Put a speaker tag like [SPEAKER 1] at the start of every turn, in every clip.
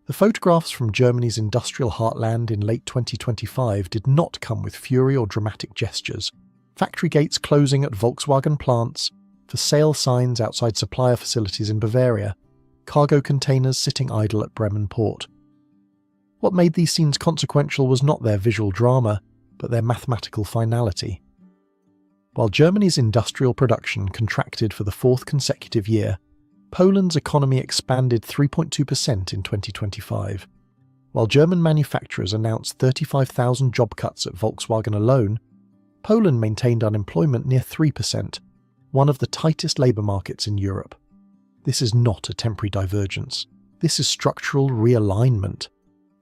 [SPEAKER 1] The photographs from Germany's industrial heartland in late 2025 did not come with fury or dramatic gestures. Factory gates closing at Volkswagen plants, for sale signs outside supplier facilities in Bavaria, cargo containers sitting idle at Bremen port. What made these scenes consequential was not their visual drama, but their mathematical finality. While Germany's industrial production contracted for the fourth consecutive year, Poland's economy expanded 3.2% in 2025. While German manufacturers announced 35,000 job cuts at Volkswagen alone, Poland maintained unemployment near 3%, one of the tightest labour markets in Europe. This is not a temporary divergence. This is structural realignment.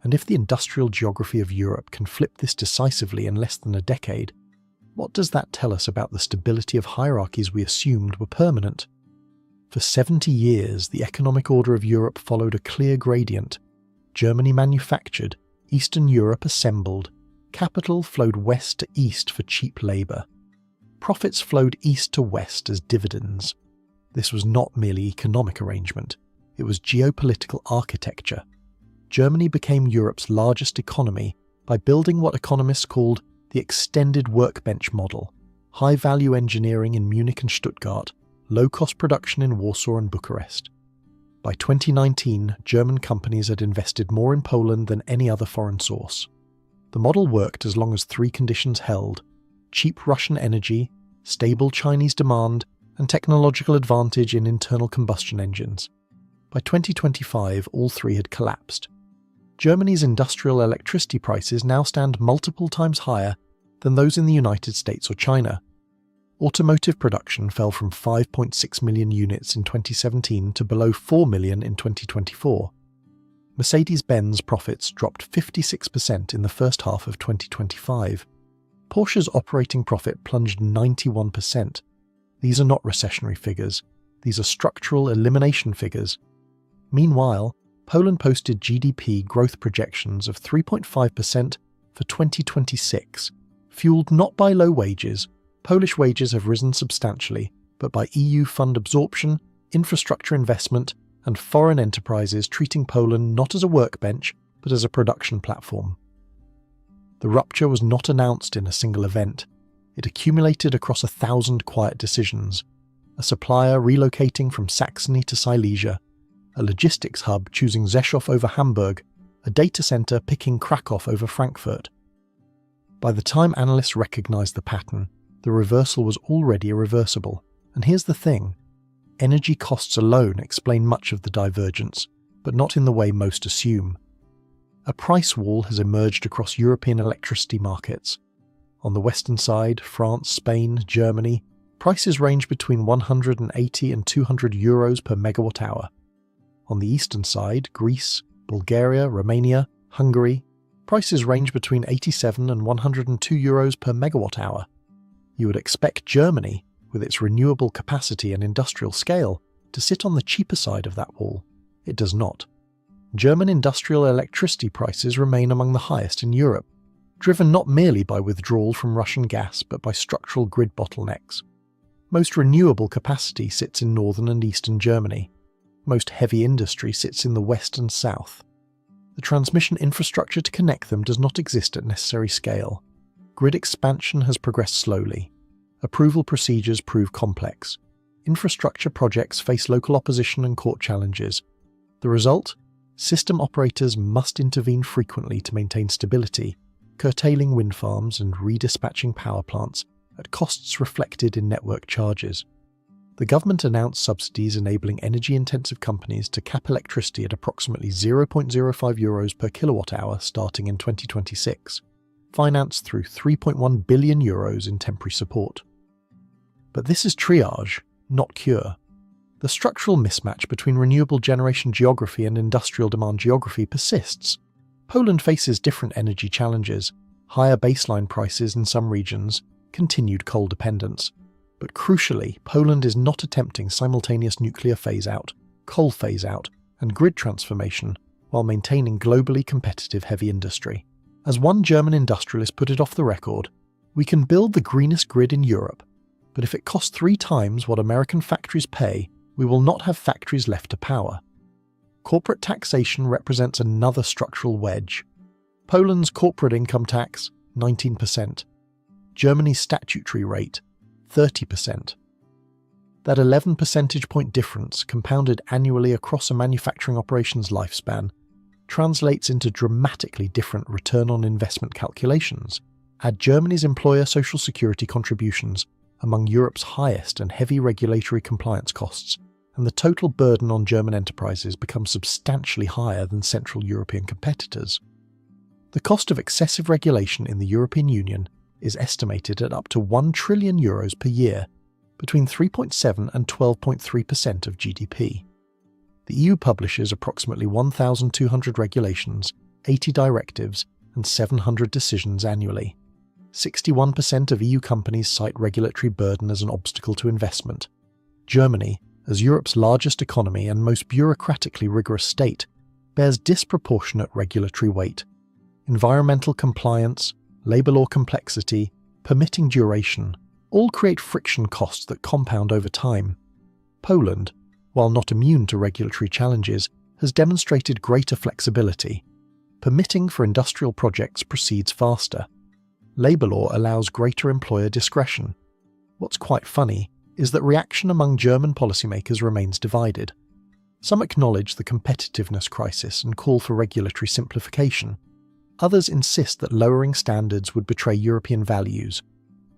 [SPEAKER 1] And if the industrial geography of Europe can flip this decisively in less than a decade, what does that tell us about the stability of hierarchies we assumed were permanent? For 70 years, the economic order of Europe followed a clear gradient. Germany manufactured, Eastern Europe assembled, capital flowed west to east for cheap labour. Profits flowed east to west as dividends. This was not merely economic arrangement, it was geopolitical architecture. Germany became Europe's largest economy by building what economists called the extended workbench model, high-value engineering in Munich and Stuttgart, low-cost production in Warsaw and Bucharest. By 2019, German companies had invested more in Poland than any other foreign source. The model worked as long as three conditions held: cheap Russian energy, stable Chinese demand, and technological advantage in internal combustion engines. By 2025, all three had collapsed. Germany's industrial electricity prices now stand multiple times higher than those in the United States or China. Automotive production fell from 5.6 million units in 2017 to below 4 million in 2024. Mercedes-Benz profits dropped 56% in the first half of 2025. Porsche's operating profit plunged 91%. These are not recessionary figures. These are structural elimination figures. Meanwhile, Poland posted GDP growth projections of 3.5% for 2026, fueled not by low wages. Polish wages have risen substantially, but by EU fund absorption, infrastructure investment, and foreign enterprises treating Poland not as a workbench, but as a production platform. The rupture was not announced in a single event. It accumulated across 1,000 quiet decisions. A supplier relocating from Saxony to Silesia, a logistics hub choosing Rzeszów over Hamburg, a data center picking Krakow over Frankfurt. By the time analysts recognized the pattern, the reversal was already irreversible. And here's the thing: energy costs alone explain much of the divergence, but not in the way most assume. A price wall has emerged across European electricity markets. On the western side, France, Spain, Germany, prices range between 180 and 200 euros per megawatt hour. On the eastern side, Greece, Bulgaria, Romania, Hungary, prices range between 87 and 102 euros per megawatt hour. You would expect Germany, with its renewable capacity and industrial scale, to sit on the cheaper side of that wall. It does not. German industrial electricity prices remain among the highest in Europe, driven not merely by withdrawal from Russian gas but by structural grid bottlenecks. Most renewable capacity sits in northern and eastern Germany. Most heavy industry sits in the west and south. The transmission infrastructure to connect them does not exist at necessary scale. Grid expansion has progressed slowly. Approval procedures prove complex. Infrastructure projects face local opposition and court challenges. The result? System operators must intervene frequently to maintain stability, curtailing wind farms and redispatching power plants at costs reflected in network charges. The government announced subsidies enabling energy-intensive companies to cap electricity at approximately 0.05 euros per kilowatt-hour starting in 2026, financed through 3.1 billion euros in temporary support. But this is triage, not cure. The structural mismatch between renewable generation geography and industrial demand geography persists. Poland faces different energy challenges, higher baseline prices in some regions, continued coal dependence. But crucially, Poland is not attempting simultaneous nuclear phase-out, coal phase-out, and grid transformation while maintaining globally competitive heavy industry. As one German industrialist put it off the record, "We can build the greenest grid in Europe, but if it costs 3 times what American factories pay, we will not have factories left to power." corporate taxation represents another structural wedge. Poland's corporate income tax, 19%. Germany's statutory rate, 30%. That 11 percentage point difference, compounded annually across a manufacturing operation's lifespan, translates into dramatically different return on investment calculations. Add Germany's employer social security contributions among Europe's highest and heavy regulatory compliance costs, and the total burden on German enterprises becomes substantially higher than Central European competitors. The cost of excessive regulation in the European Union is estimated at up to €1 trillion per year, between 3.7 and 12.3% of GDP. The EU publishes approximately 1,200 regulations, 80 directives, and 700 decisions annually. 61% of EU companies cite regulatory burden as an obstacle to investment. Germany, as Europe's largest economy and most bureaucratically rigorous state, bears disproportionate regulatory weight. Environmental compliance, labour law complexity, permitting duration, all create friction costs that compound over time. Poland, while not immune to regulatory challenges, has demonstrated greater flexibility. Permitting for industrial projects proceeds faster. Labour law allows greater employer discretion. What's quite funny is that reaction among German policymakers remains divided. Some acknowledge the competitiveness crisis and call for regulatory simplification. Others insist that lowering standards would betray European values.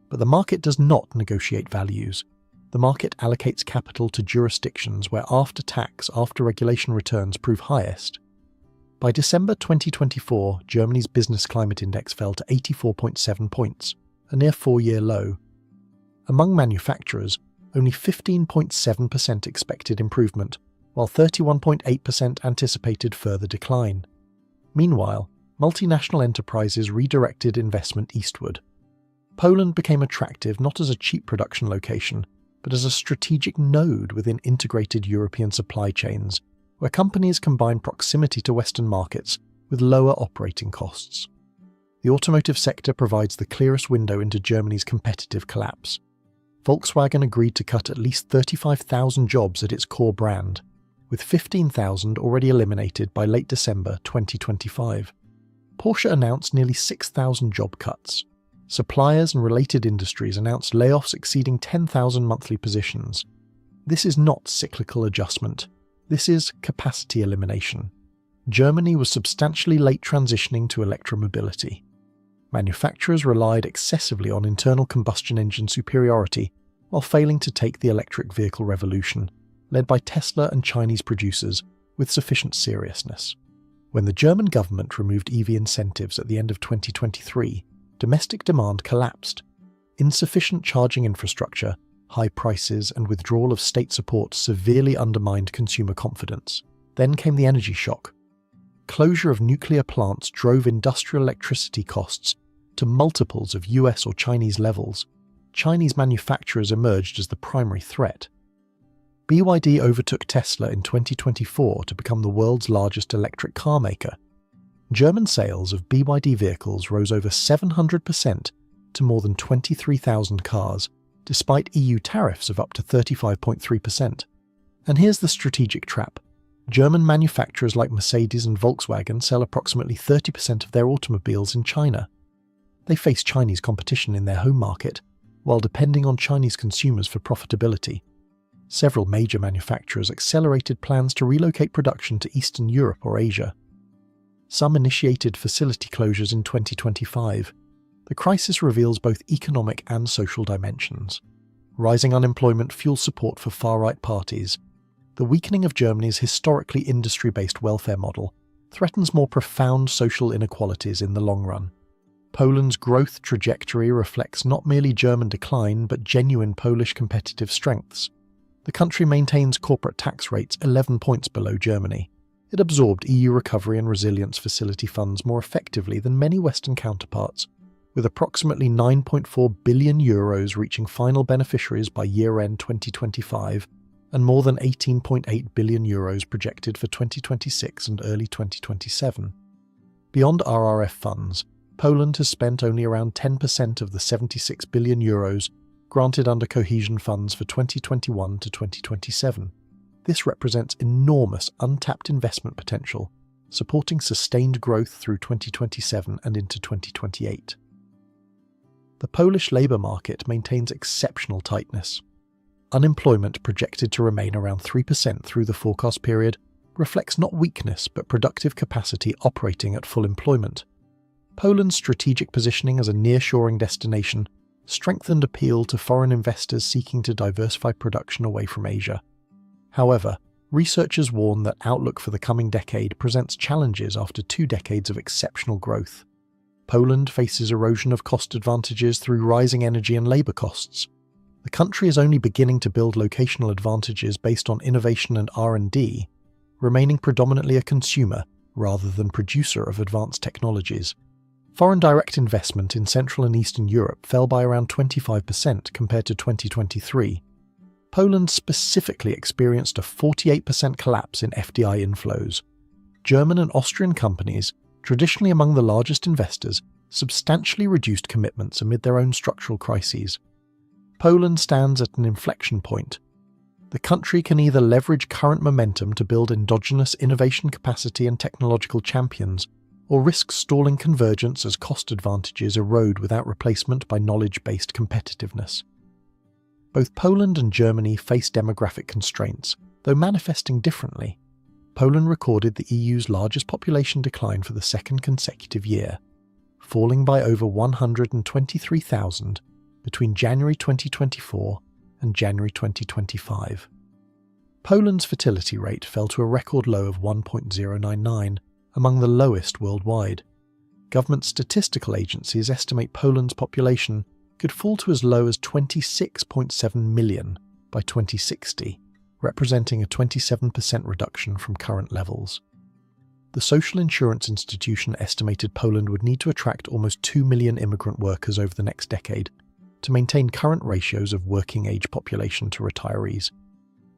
[SPEAKER 1] But the market does not negotiate values. The market allocates capital to jurisdictions where after-tax, after-regulation returns prove highest. By December 2024, Germany's Business Climate Index fell to 84.7 points, a near four-year low. Among manufacturers, only 15.7% expected improvement, while 31.8% anticipated further decline. Meanwhile, multinational enterprises redirected investment eastward. Poland became attractive not as a cheap production location, but as a strategic node within integrated European supply chains, where companies combine proximity to Western markets with lower operating costs. The automotive sector provides the clearest window into Germany's competitive collapse. Volkswagen agreed to cut at least 35,000 jobs at its core brand, with 15,000 already eliminated by late December 2025. Porsche announced nearly 6,000 job cuts. Suppliers and related industries announced layoffs exceeding 10,000 monthly positions. This is not cyclical adjustment. This is capacity elimination. Germany was substantially late transitioning to electromobility. Manufacturers relied excessively on internal combustion engine superiority while failing to take the electric vehicle revolution, led by Tesla and Chinese producers, with sufficient seriousness. When the German government removed EV incentives at the end of 2023, domestic demand collapsed. Insufficient charging infrastructure, high prices, and withdrawal of state support severely undermined consumer confidence. Then came the energy shock. Closure of nuclear plants drove industrial electricity costs to multiples of US or Chinese levels. Chinese manufacturers emerged as the primary threat. BYD overtook Tesla in 2024 to become the world's largest electric car maker. German sales of BYD vehicles rose over 700% to more than 23,000 cars, despite EU tariffs of up to 35.3%. And here's the strategic trap. German manufacturers like Mercedes and Volkswagen sell approximately 30% of their automobiles in China. They face Chinese competition in their home market, while depending on Chinese consumers for profitability. Several major manufacturers accelerated plans to relocate production to Eastern Europe or Asia. Some initiated facility closures in 2025. The crisis reveals both economic and social dimensions. Rising unemployment fuels support for far-right parties. The weakening of Germany's historically industry-based welfare model threatens more profound social inequalities in the long run. Poland's growth trajectory reflects not merely German decline but genuine Polish competitive strengths. The country maintains corporate tax rates 11 points below Germany. It absorbed EU recovery and resilience facility funds more effectively than many Western counterparts, with approximately €9.4 billion reaching final beneficiaries by year-end 2025 and more than €18.8 billion projected for 2026 and early 2027. Beyond RRF funds, Poland has spent only around 10% of the €76 billion granted under cohesion funds for 2021 to 2027. This represents enormous untapped investment potential, supporting sustained growth through 2027 and into 2028. The Polish labour market maintains exceptional tightness. Unemployment, projected to remain around 3% through the forecast period, reflects not weakness but productive capacity operating at full employment. Poland's strategic positioning as a nearshoring destination strengthened appeal to foreign investors seeking to diversify production away from Asia. However, researchers warn that outlook for the coming decade presents challenges after 2 decades of exceptional growth. Poland faces erosion of cost advantages through rising energy and labour costs. The country is only beginning to build locational advantages based on innovation and R&D, remaining predominantly a consumer rather than producer of advanced technologies. Foreign direct investment in Central and Eastern Europe fell by around 25% compared to 2023. Poland specifically experienced a 48% collapse in FDI inflows. German and Austrian companies, traditionally among the largest investors, substantially reduced commitments amid their own structural crises. Poland stands at an inflection point. The country can either leverage current momentum to build endogenous innovation capacity and technological champions, or risk stalling convergence as cost advantages erode without replacement by knowledge-based competitiveness. Both Poland and Germany face demographic constraints, though manifesting differently. Poland recorded the EU's largest population decline for the second consecutive year, falling by over 123,000 between January 2024 and January 2025. Poland's fertility rate fell to a record low of 1.099, among the lowest worldwide. Government statistical agencies estimate Poland's population could fall to as low as 26.7 million by 2060, representing a 27% reduction from current levels. The Social Insurance Institution estimated Poland would need to attract almost 2 million immigrant workers over the next decade to maintain current ratios of working-age population to retirees.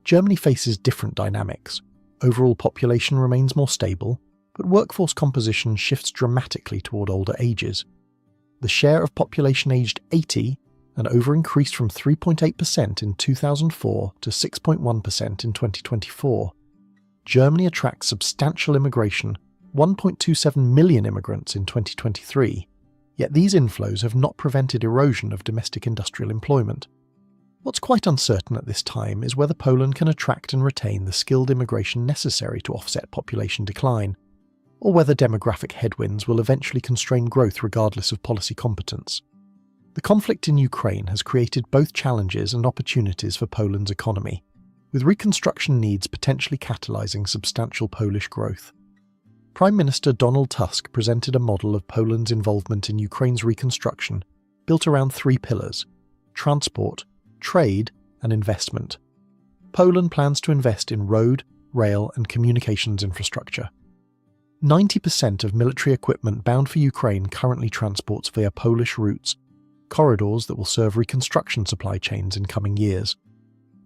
[SPEAKER 1] Germany faces different dynamics. Overall population remains more stable, but workforce composition shifts dramatically toward older ages. The share of population aged 80 and over increased from 3.8% in 2004 to 6.1% in 2024. Germany attracts substantial immigration, 1.27 million immigrants in 2023, yet these inflows have not prevented erosion of domestic industrial employment. What's quite uncertain at this time is whether Poland can attract and retain the skilled immigration necessary to offset population decline, or whether demographic headwinds will eventually constrain growth regardless of policy competence. The conflict in Ukraine has created both challenges and opportunities for Poland's economy, with reconstruction needs potentially catalyzing substantial Polish growth. Prime Minister Donald Tusk presented a model of Poland's involvement in Ukraine's reconstruction built around 3 pillars: transport, trade, and investment. Poland plans to invest in road, rail, and communications infrastructure. 90% of military equipment bound for Ukraine currently transports via Polish routes, corridors that will serve reconstruction supply chains in coming years.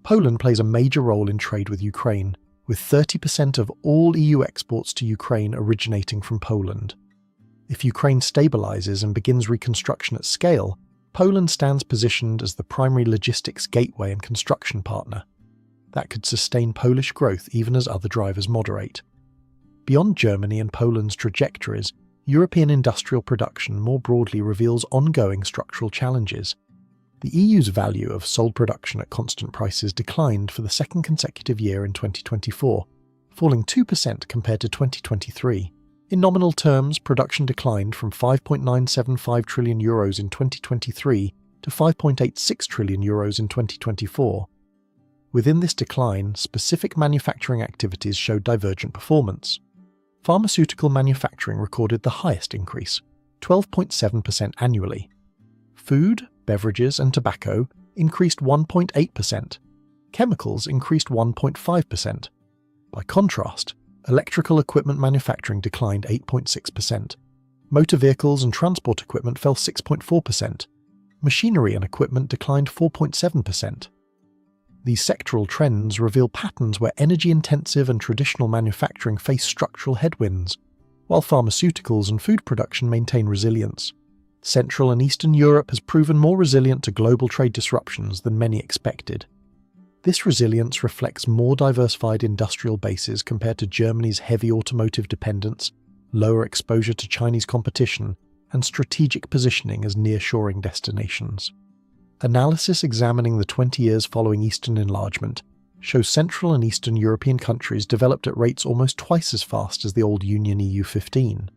[SPEAKER 1] Poland plays a major role in trade with Ukraine, with 30% of all EU exports to Ukraine originating from Poland. If Ukraine stabilizes and begins reconstruction at scale, Poland stands positioned as the primary logistics gateway and construction partner. That could sustain Polish growth even as other drivers moderate. Beyond Germany and Poland's trajectories, European industrial production more broadly reveals ongoing structural challenges. The EU's value of sold production at constant prices declined for the second consecutive year in 2024, falling 2% compared to 2023. In nominal terms, production declined from €5.975 trillion in 2023 to €5.86 trillion in 2024. Within this decline, specific manufacturing activities showed divergent performance. Pharmaceutical manufacturing recorded the highest increase, 12.7% annually. Food, beverages, and tobacco increased 1.8%. Chemicals increased 1.5%. By contrast, electrical equipment manufacturing declined 8.6%. Motor vehicles and transport equipment fell 6.4%. Machinery and equipment declined 4.7%. These sectoral trends reveal patterns where energy-intensive and traditional manufacturing face structural headwinds, while pharmaceuticals and food production maintain resilience. Central and Eastern Europe has proven more resilient to global trade disruptions than many expected. This resilience reflects more diversified industrial bases compared to Germany's heavy automotive dependence, lower exposure to Chinese competition, and strategic positioning as nearshoring destinations. Analysis examining the 20 years following Eastern enlargement shows Central and Eastern European countries developed at rates almost twice as fast as the old Union EU15.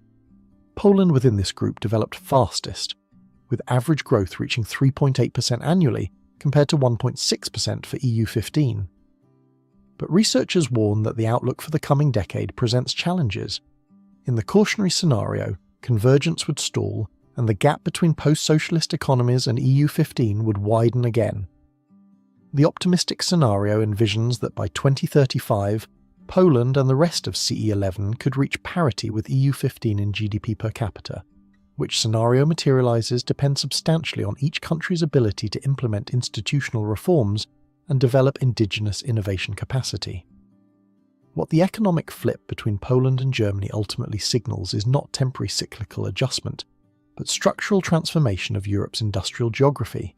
[SPEAKER 1] Poland within this group developed fastest, with average growth reaching 3.8% annually compared to 1.6% for EU15. But researchers warn that the outlook for the coming decade presents challenges. In the cautionary scenario, convergence would stall, and the gap between post-socialist economies and EU15 would widen again. The optimistic scenario envisions that by 2035, Poland and the rest of CE11 could reach parity with EU15 in GDP per capita. Which scenario materializes depends substantially on each country's ability to implement institutional reforms and develop indigenous innovation capacity. What the economic flip between Poland and Germany ultimately signals is not temporary cyclical adjustment, but structural transformation of Europe's industrial geography.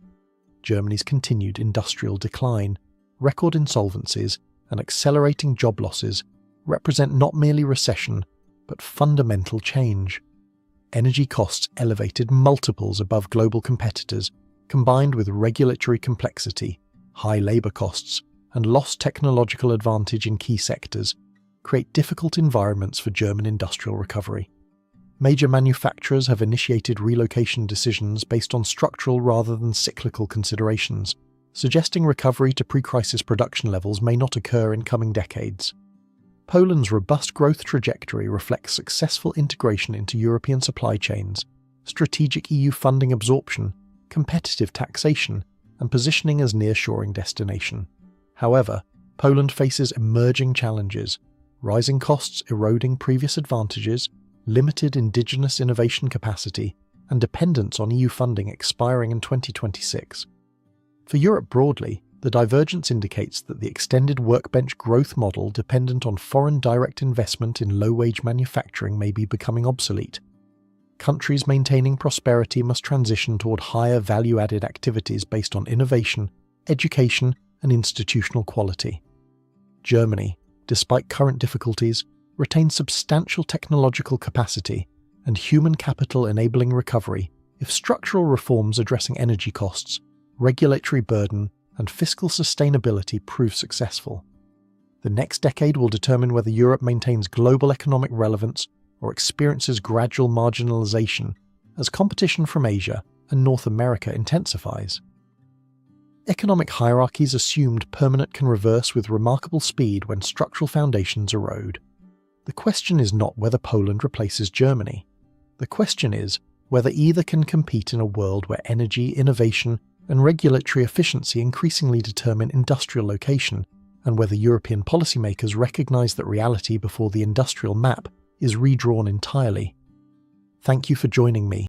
[SPEAKER 1] Germany's continued industrial decline, record insolvencies, and accelerating job losses represent not merely recession, but fundamental change. Energy costs elevated multiples above global competitors, combined with regulatory complexity, high labour costs, and lost technological advantage in key sectors, create difficult environments for German industrial recovery. Major manufacturers have initiated relocation decisions based on structural rather than cyclical considerations, suggesting recovery to pre-crisis production levels may not occur in coming decades. Poland's robust growth trajectory reflects successful integration into European supply chains, strategic EU funding absorption, competitive taxation, and positioning as nearshoring destination. However, Poland faces emerging challenges, rising costs eroding previous advantages, limited indigenous innovation capacity, and dependence on EU funding expiring in 2026. For Europe broadly, the divergence indicates that the extended workbench growth model dependent on foreign direct investment in low-wage manufacturing may be becoming obsolete. Countries maintaining prosperity must transition toward higher value-added activities based on innovation, education, and institutional quality. Germany, despite current difficulties, retains substantial technological capacity and human capital enabling recovery if structural reforms addressing energy costs, regulatory burden, and fiscal sustainability prove successful. The next decade will determine whether Europe maintains global economic relevance or experiences gradual marginalization as competition from Asia and North America intensifies. Economic hierarchies assumed permanent can reverse with remarkable speed when structural foundations erode. The question is not whether Poland replaces Germany. The question is whether either can compete in a world where energy, innovation, and regulatory efficiency increasingly determine industrial location, and whether European policymakers recognize that reality before the industrial map is redrawn entirely. Thank you for joining me.